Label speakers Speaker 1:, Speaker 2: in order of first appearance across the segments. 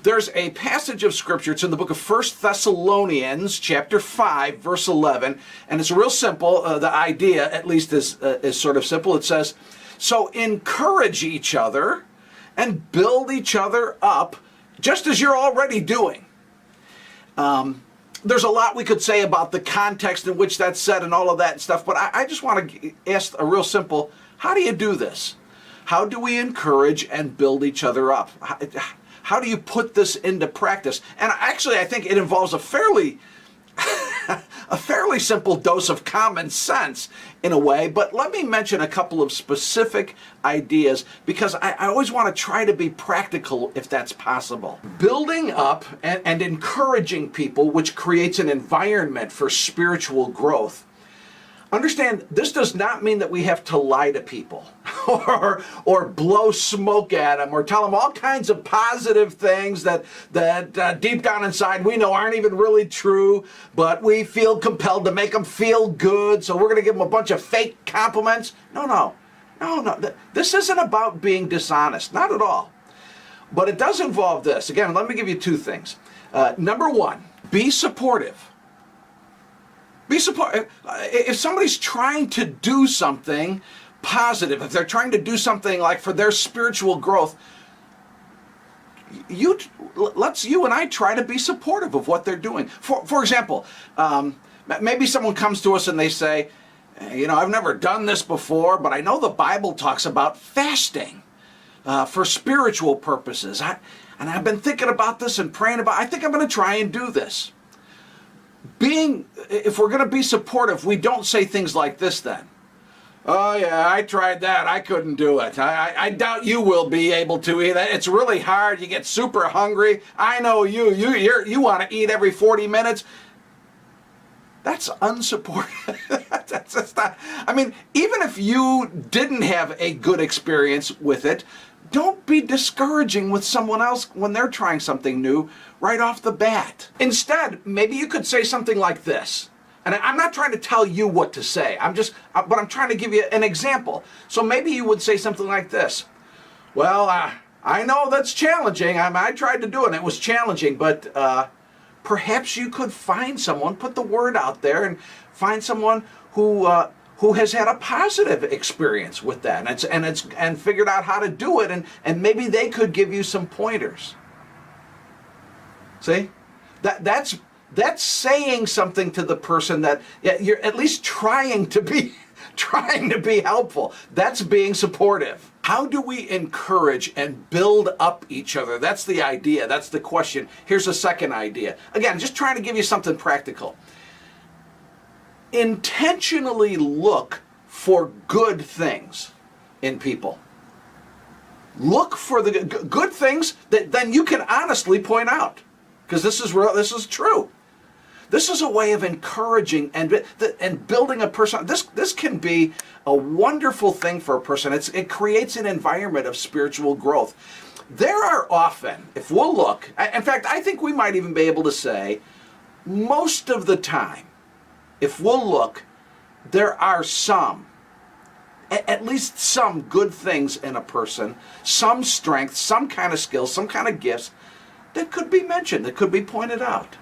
Speaker 1: There's a passage of scripture, it's in the book of 1 Thessalonians, chapter 5, verse 11, and it's real simple. The idea, at least, is sort of simple. It says, so encourage each other and build each other up, just as you're already doing. There's a lot we could say about the context in which that's said and all of that stuff, but I just want to ask a real simple, how do you do this? How do we encourage and build each other up? How do you put this into practice? And actually, I think it involves a fairly simple dose of common sense in a way, but let me mention a couple of specific ideas because I always want to try to be practical if that's possible. Building up and encouraging people, which creates an environment for spiritual growth. Understand, this does not mean that we have to lie to people or blow smoke at them or tell them all kinds of positive things that deep down inside we know aren't even really true, but we feel compelled to make them feel good, so we're going to give them a bunch of fake compliments. No. This isn't about being dishonest, not at all. But it does involve this. Again, let me give you two things. Number one, be supportive. Be supportive. If somebody's trying to do something positive, if they're trying to do something like for their spiritual growth, let's you and I try to be supportive of what they're doing. For example, maybe someone comes to us and they say, I've never done this before, but I know the Bible talks about fasting for spiritual purposes. And I've been thinking about this and praying about it. I think I'm going to try and do this. If we're going to be supportive, we don't say things like this then. Oh yeah, I tried that. I couldn't do it. I doubt you will be able to either. It's really hard. You get super hungry. I know you want to eat every 40 minutes. That's unsupportive. That's not, even if you didn't have a good experience with it, don't be discouraging with someone else when they're trying something new right off the bat. Instead, maybe you could say something like this. And I'm not trying to tell you what to say. But I'm trying to give you an example. So maybe you would say something like this. Well, I know that's challenging. I tried to do it and it was challenging, but perhaps you could find someone, put the word out there and find someone who has had a positive experience with that and figured out how to do it, and maybe they could give you some pointers. See? That's saying something to the person that you're at least trying to be helpful. That's being supportive. How do we encourage and build up each other? That's the idea. That's the question. Here's a second idea. Again, just trying to give you something practical. Intentionally look for good things in people. Look for the good things that then you can honestly point out, because this is real. This is true. This is a way of encouraging and building a person. This can be a wonderful thing for a person. It creates an environment of spiritual growth. There are often, if we'll look, in fact, I think we might even be able to say, most of the time, if we'll look, there are at least some good things in a person, some strength, some kind of skills, some kind of gifts that could be mentioned, that could be pointed out.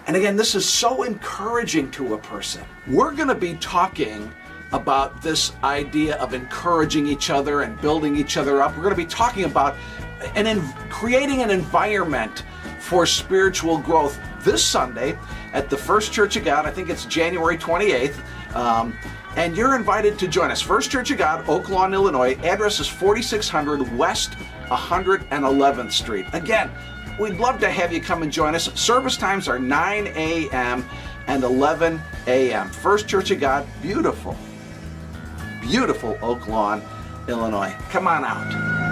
Speaker 1: And again, this is so encouraging to a person. We're going to be talking about this idea of encouraging each other and building each other up. We're going to be talking about creating an environment for spiritual growth this Sunday at the First Church of God. I think it's January 28th. And you're invited to join us. First Church of God, Oak Lawn, Illinois. Address is 4600 West 111th Street. Again, we'd love to have you come and join us. Service times are 9 a.m. and 11 a.m. First Church of God, beautiful, beautiful Oak Lawn, Illinois. Come on out.